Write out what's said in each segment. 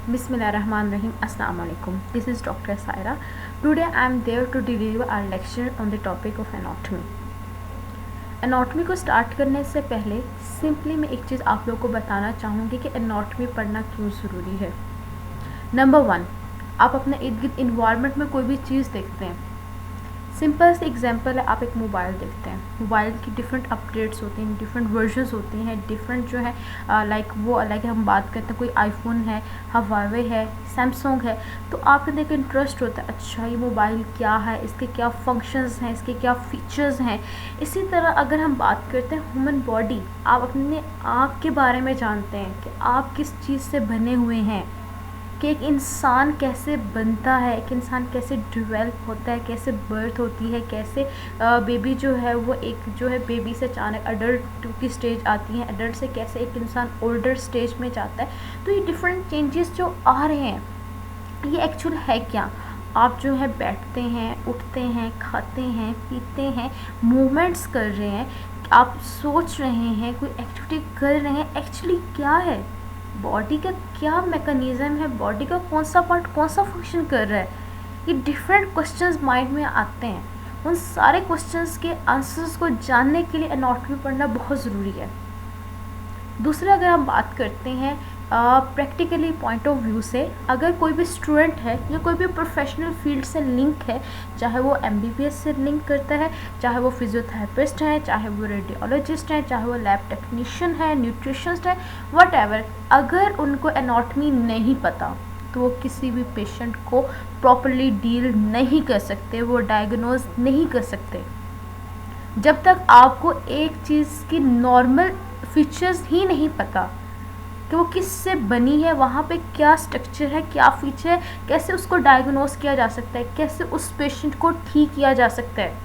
Bismillahirrahmanirrahim. Assalamu alaikum. This is Dr. Saira. Today I am there to deliver our lecture on the topic of anatomy. Anatomy को start करने से पहले simply मैं एक चीज़ आप लोगों को बताना चाहूँगी कि एनाटॉमी पढ़ना क्यों ज़रूरी है। नंबर 1, आप अपने इर्द गिर्द इन्वायरमेंट में कोई भी चीज़ देखते हैं। सिंपल सी एग्जांपल है, आप एक मोबाइल देखते हैं। मोबाइल की डिफरेंट अपडेट्स होती हैं, डिफरेंट वर्जन्स होती हैं, डिफरेंट जो है लाइक हम बात करते हैं कोई आईफोन है, हवावे है, सैमसंग है, तो आपके देख इंटरेस्ट होता है, अच्छा ये मोबाइल क्या है, इसके क्या फंक्शंस हैं, इसके क्या फ़ीचर्स हैं। इसी तरह अगर हम बात करते हैं ह्यूमन बॉडी, आप अपने आँख के बारे में जानते हैं कि आप किस चीज़ से बने हुए हैं, कि एक इंसान कैसे बनता है, एक इंसान कैसे डेवलप होता है, कैसे बर्थ होती है, कैसे बेबी जो है वो एक जो है बेबी से अचानक अडल्ट की स्टेज आती है, अडल्ट से कैसे एक इंसान ओल्डर स्टेज में जाता है। तो ये डिफरेंट चेंजेस जो आ रहे हैं, ये एक्चुअल है क्या। आप जो है बैठते हैं, उठते हैं, खाते हैं, पीते हैं, मूवमेंट्स कर रहे हैं, आप सोच रहे हैं, कोई एक्टिविटी कर रहे हैं, एक्चुअली क्या है, बॉडी का क्या मैकेनिज़्म है, बॉडी का कौन सा पार्ट कौन सा फंक्शन कर रहा है। ये डिफरेंट क्वेश्चंस माइंड में आते हैं। उन सारे क्वेश्चंस के आंसर्स को जानने के लिए एनाटॉमी पढ़ना बहुत ज़रूरी है। दूसरा, अगर हम बात करते हैं प्रैक्टिकली पॉइंट ऑफ व्यू से, अगर कोई भी स्टूडेंट है या कोई भी प्रोफेशनल फील्ड से लिंक है, चाहे वो MBBS से लिंक करता है, चाहे वो फिजियोथेरेपिस्ट हैं, चाहे वो रेडियोलॉजिस्ट हैं, चाहे वो लैब टेक्नीशियन है, न्यूट्रिशनिस्ट है, वट अगर उनको एनाटॉमी नहीं पता तो वो किसी भी पेशेंट को प्रॉपरली डील नहीं कर सकते, वो डायग्नोज नहीं कर सकते। जब तक आपको एक चीज़ की नॉर्मल फीचर्स ही नहीं पता कि वो किस से बनी है, वहाँ पे क्या स्ट्रक्चर है, क्या फीचर है, कैसे उसको डायग्नोस किया जा सकता है, कैसे उस पेशेंट को ठीक किया जा सकता है।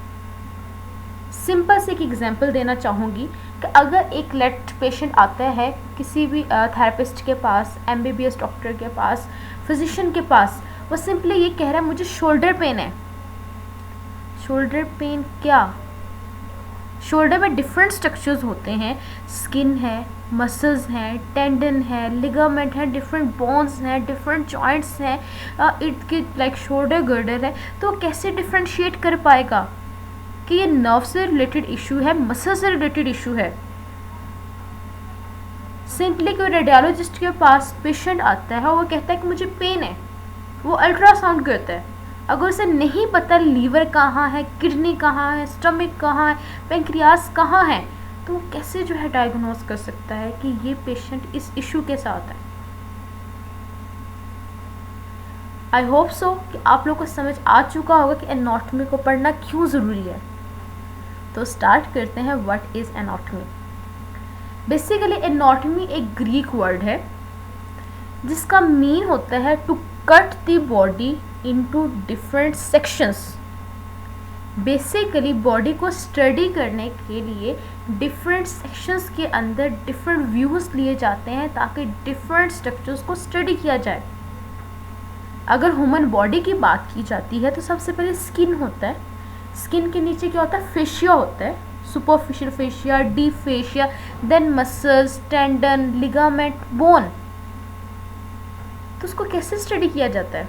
सिंपल से एक एग्जांपल देना चाहूँगी कि अगर एक लेट पेशेंट आता है किसी भी थेरेपिस्ट के पास, MBBS डॉक्टर के पास, फिजिशियन के पास, वो सिंपली ये कह रहा है मुझे शोल्डर पेन है। शोल्डर पेन क्या? शोल्डर में डिफरेंट स्ट्रक्चर्स होते हैं, स्किन है, मसल्स हैं, टेंडन है, लिगामेंट है, डिफरेंट बोन्स हैं, डिफरेंट जॉइंट्स हैं, इर्द गिर्द लाइक शोल्डर गर्डर है। तो कैसे डिफ्रेंशिएट कर पाएगा कि ये नर्व से रिलेटेड इशू है, मसल से रिलेटेड इशू है। सिंपली कोई रेडियोलॉजिस्ट के पास पेशेंट आता है और वो कहता है कि मुझे पेन है, वो अल्ट्रासाउंड करता है। अगर उसे नहीं पता लीवर कहाँ है, किडनी कहाँ है, स्टमक कहाँ है, पेंक्रियास कहाँ है, तो वो कैसे जो है डायग्नोस कर सकता है कि ये पेशेंट इस इशू के साथ है। आई होप सो कि आप लोग को समझ आ चुका होगा कि एनाटॉमी को पढ़ना क्यों ज़रूरी है। तो स्टार्ट करते हैं, what is anatomy. Basically anatomy एक ग्रीक वर्ड है जिसका मीन होता है to cut the body into different sections. Basically body को स्टडी करने के लिए डिफरेंट सेक्शंस के अंदर डिफरेंट व्यूज़ लिए जाते हैं ताकि डिफरेंट स्ट्रक्चर्स को स्टडी किया जाए। अगर ह्यूमन बॉडी की बात की जाती है तो सबसे पहले स्किन होता है, स्किन के नीचे क्या होता है, फेशिया होता है, superficial fascia, deep fascia, then muscles, tendon, ligament, bone. तो उसको कैसे स्टडी किया जाता है,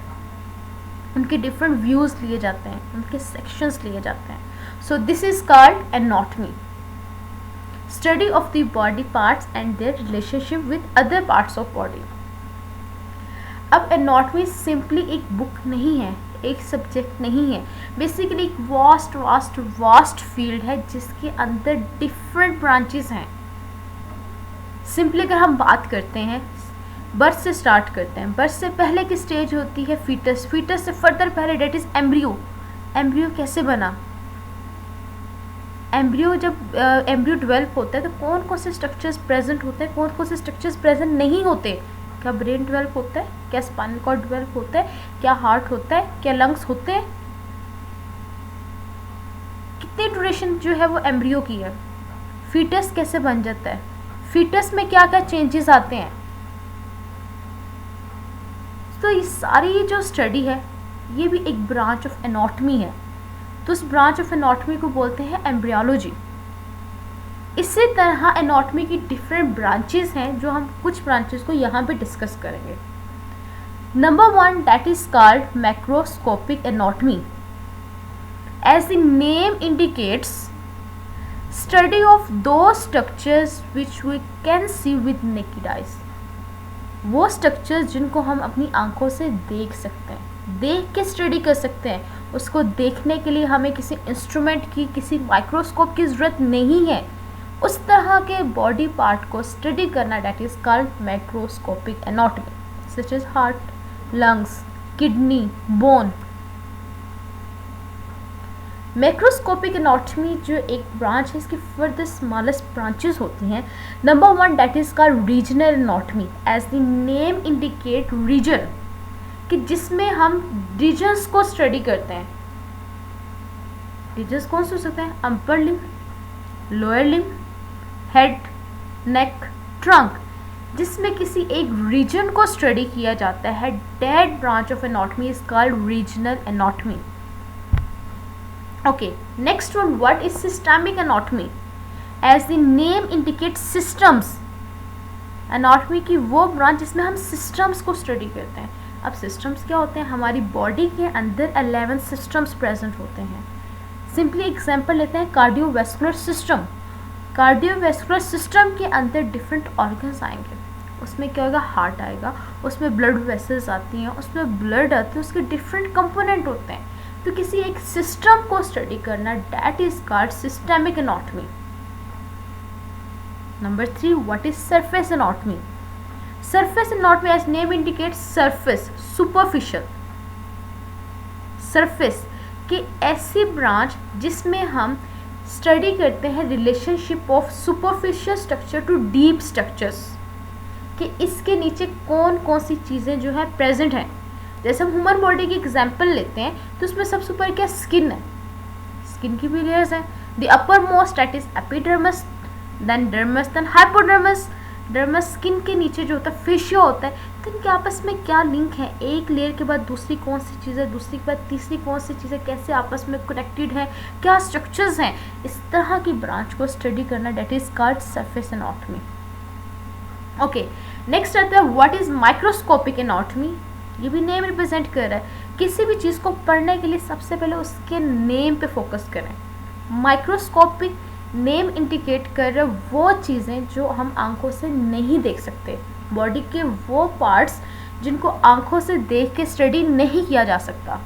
उनके डिफरेंट व्यूज़ लिए जाते हैं, उनके सेक्शंस लिए जाते हैं। So this is called anatomy, study of the body parts and their relationship with other parts of body. अब एनाटॉमी सिंपली एक बुक नहीं है, एक सब्जेक्ट नहीं है, बेसिकली एक वास्ट फील्ड है जिसके अंदर डिफरेंट ब्रांचेस हैं। सिंपली अगर हम बात करते हैं, बर्थ से स्टार्ट करते हैं। बर्थ से पहले की स्टेज होती है फीटस, फीटस से फर्दर पहले डेट इज एम्ब्रियो। एम्ब्रियो कैसे बना? एम्ब्रियो जब एम्ब्रियो डेवलप होता है तो कौन कौन से स्ट्रक्चर्स प्रेजेंट होते हैं, कौन कौन से स्ट्रक्चर्स प्रेजेंट नहीं होते। क्या ब्रेन डेवलप होता है, क्या स्पाइनल कॉर्ड डेवलप होता है, क्या हार्ट होता है, क्या लंग्स होते हैं, कितनी ड्यूरेशन जो है वो एम्ब्रियो की है। फीटस कैसे बन जाता है, फीटस में क्या क्या चेंजेस आते हैं। तो ये सारी जो स्टडी है ये भी एक ब्रांच ऑफ एनाटॉमी है। तो इस ब्रांच ऑफ एनाटॉमी को बोलते हैं एम्ब्रियोलॉजी। इसी तरह एनाटॉमी की डिफरेंट ब्रांचेस हैं जो हम कुछ ब्रांचेस को यहाँ पे डिस्कस करेंगे। Number one, that is called macroscopic anatomy. As the name indicates, study of those structures which we can see with naked eyes. वो स्ट्रक्चर्स जिनको हम अपनी आंखों से देख सकते हैं, देख के स्टडी कर सकते हैं. उसको देखने के लिए हमें किसी इंस्ट्रूमेंट की, किसी माइक्रोस्कोप की ज़रूरत नहीं है. उस तरह के बॉडी पार्ट को स्टडी करना, that is called macroscopic anatomy, such as heart, lungs, kidney, bone. Macroscopic anatomy जो एक ब्रांच है, इसकी फर्दर स्मॉलेस्ट ब्रांचेस होती हैं. Number one, that is called regional anatomy. As the name indicate, region, कि जिसमें हम रीजन्स को स्टडी करते हैं. रीजन्स कौन से हो सकते हैं? Upper limb, lower limb, head, neck, trunk, जिसमें किसी एक रीजन को स्टडी किया जाता है. That branch of anatomy is called regional anatomy. Okay, next one, what is systemic anatomy? As the name indicates, systems. Anatomy की वो ब्रांच जिसमें हम systems को स्टडी करते हैं. अब systems क्या होते हैं? हमारी बॉडी के अंदर 11 systems प्रेजेंट होते हैं. सिंपली एग्जाम्पल लेते हैं, कार्डियोवैस्कुलर सिस्टम. कार्डियोवैस्कुलर सिस्टम के अंदर डिफरेंट ऑर्गन्स आएंगे. उसमें क्या होगा? हार्ट आएगा, उसमें ब्लड वेसल्स आती हैं, उसमें ब्लड आती है, उसके डिफरेंट कंपोनेंट होते हैं. तो किसी एक सिस्टम को स्टडी करना, that is called systemic anatomy. Number 3, what is surface anatomy? Surface anatomy as name indicates, surface, superficial. Surface की ऐसी ब्रांच जिसमें हम स्टडी करते हैं relationship of superficial structure to deep structures, कि इसके नीचे कौन कौन सी चीज़ें जो है प्रेजेंट हैं. जैसे हम ह्यूमन बॉडी की एग्जांपल लेते हैं तो उसमें सबसे ऊपर क्या? स्किन है. स्किन की भी लेयर्स हैं. The uppermost, that is epidermis, then dermis, then hypodermis. Dermis skin के नीचे जो होता है फेशिया होता है. तो इनके आपस में क्या लिंक है? एक लेयर के बाद दूसरी कौन सी चीज़ है, दूसरी के बाद तीसरी कौन सी चीज़ है, कैसे आपस में कनेक्टेड है, क्या स्ट्रक्चर्स हैं. इस तरह की ब्रांच को स्टडी करना, that is called surface anatomy. Okay, next आता है व्हाट इज माइक्रोस्कोपिक एनाटॉमी. ये भी नेम रिप्रेजेंट कर रहा है. किसी भी चीज़ को पढ़ने के लिए सबसे पहले उसके नेम पे फोकस करें. माइक्रोस्कोपिक नेम इंडिकेट कर रहे वो चीज़ें जो हम आंखों से नहीं देख सकते, बॉडी के वो पार्ट्स जिनको आंखों से देख के स्टडी नहीं किया जा सकता.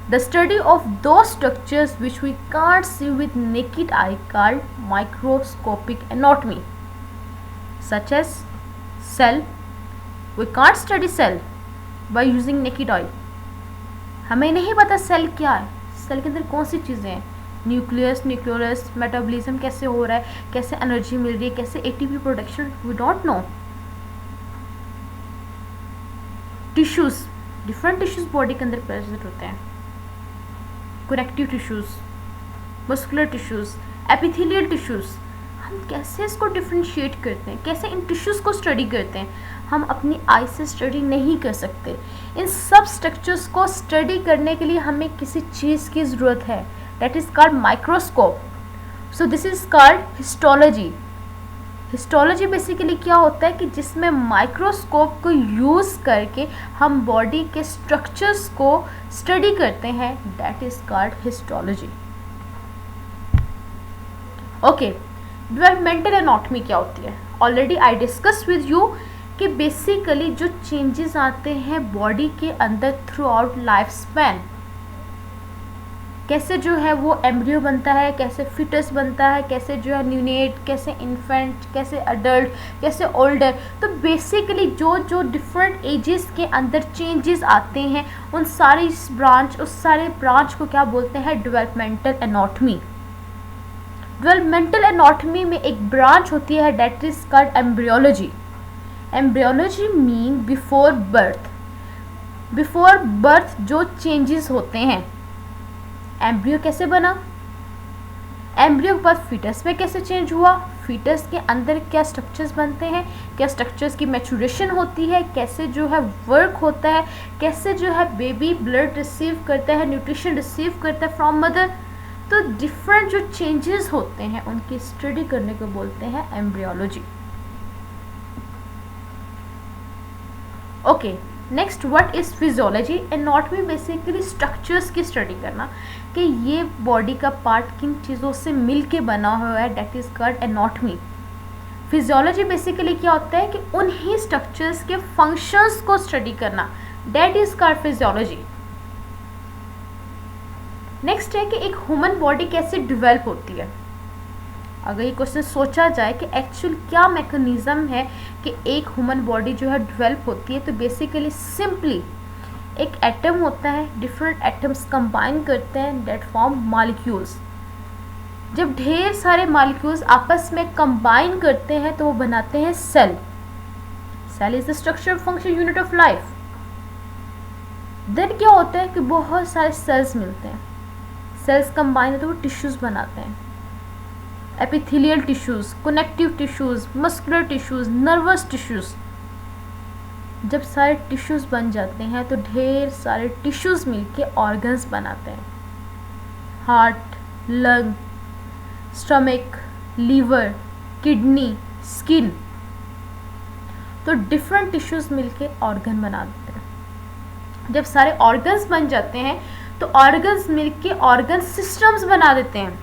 द स्टडी ऑफ दो structures which we can't see with naked eye called microscopic anatomy, such as cell. We can't study cell by using naked eye. हमें नहीं पता सेल क्या है, सेल के अंदर कौन सी चीज़ें हैं, न्यूक्लियस, न्यूक्लियस, मेटाबॉलिज्म कैसे हो रहा है, कैसे एनर्जी मिल रही है, कैसे ATP production, we don't know. Tissues, different tissues body के अंदर प्रेजेंट होते हैं. Connective tissues, muscular tissues, epithelial tissues. हम कैसे इसको डिफ्रेंशिएट करते हैं, कैसे इन टिश्यूज़ को स्टडी करते हैं, हम अपनी आई से स्टडी नहीं कर सकते. इन सब स्ट्रक्चर्स को स्टडी करने के लिए हमें किसी चीज़ की ज़रूरत है, that is called microscope. So this is called histology. Histology basically क्या होता है कि जिसमें माइक्रोस्कोप को यूज़ करके हम बॉडी के स्ट्रक्चर्स को स्टडी करते हैं, that is called histology. Okay, developmental anatomy क्या होती है? Already I discuss with you कि बेसिकली जो चेंजेस आते हैं बॉडी के अंदर थ्रू आउट लाइफ स्पैन, कैसे जो है वो एम्ब्रियो बनता है, कैसे फिटस बनता है, कैसे जो है न्यूनेट, कैसे इन्फेंट, कैसे अडल्ट, कैसे ओल्डर. तो बेसिकली जो जो डिफरेंट एजेस के अंदर चेंजेस आते हैं उन सारी उस सारे ब्रांच को क्या बोलते हैं? Developmental anatomy. डेवलपमेंटल एनाटॉमी में एक ब्रांच होती है, that is called embryology. Embryology mean before birth. Before birth जो चेंजेस होते हैं, एम्ब्रियो कैसे बना, एम्ब्रियो के बाद फीटस में कैसे चेंज हुआ, फीटस के अंदर क्या स्ट्रक्चर्स बनते हैं, क्या स्ट्रक्चर्स की मैच्योरेशन होती है, कैसे जो है वर्क होता है, कैसे जो है बेबी ब्लड रिसीव करता है, न्यूट्रिशन रिसीव करता है फ्रॉम मदर. तो डिफरेंट जो चेंजेस होते हैं उनकी स्टडी करने को बोलते हैं embryology. Okay, next, what is physiology? Anatomy basically structures की स्टडी करना कि ये बॉडी का पार्ट किन चीज़ों से मिल के बना हुआ है, that is called anatomy. Physiology basically क्या होता है कि उन्हीं स्ट्रक्चर्स के फंक्शंस को स्टडी करना, that is called physiology. Next है कि एक ह्यूमन बॉडी कैसे डेवलप होती है। अगर ये क्वेश्चन सोचा जाए कि एक्चुअल क्या मैकेनिज्म है कि एक ह्यूमन बॉडी जो है डेवलप होती है, तो बेसिकली सिंपली एक एटम होता है, डिफरेंट एटम्स कंबाइन करते हैं, डेट फॉर्म मॉलिक्यूल्स। जब ढेर सारे मॉलिक्यूल्स आपस में कंबाइन करते हैं तो वो बनाते हैं cell. Cell is the structure function unit of life. Then क्या होता है कि बहुत सारे सेल्स मिलते हैं, सेल्स कंबाइन होते हैं, वो टिश्यूज बनाते हैं, epithelial tissues, connective tissues, muscular tissues, nervous tissues. जब सारे टिश्यूज बन जाते हैं तो ढेर सारे टिश्यूज मिलके ऑर्गन्स बनाते हैं, heart, lung, stomach, liver, kidney, skin. तो डिफरेंट टिश्यूज मिलके ऑर्गन बना देते हैं। जब सारे ऑर्गन्स बन जाते हैं तो ऑर्गन्स मिलके ऑर्गन सिस्टम्स बना देते हैं।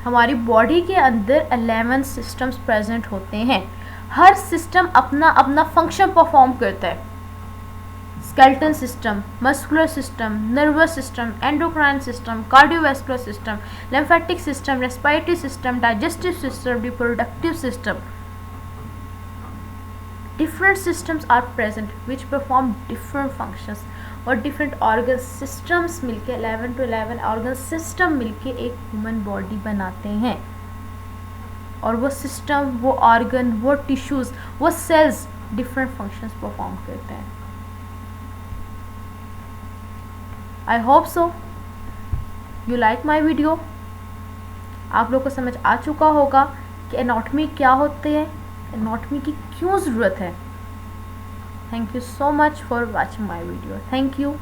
हमारी बॉडी के अंदर 11 सिस्टम्स प्रेजेंट होते हैं। हर सिस्टम अपना अपना फंक्शन परफॉर्म करता है। Skeleton system, muscular system, nervous system, endocrine system, cardiovascular system, lymphatic system, respiratory system, digestive system, reproductive system. Different systems are present which perform different functions और different organ systems मिलके 11 to 11 organ system मिलके एक human body बनाते हैं। और वो system, वो organ, वो tissues, वो cells different functions perform करते हैं। I hope so you like my video। आप लोग को समझ आ चुका होगा कि एनाटॉमी क्या होते हैं, एनाटॉमी की क्यों ज़रूरत है। Thank you so much for watching my video. Thank you.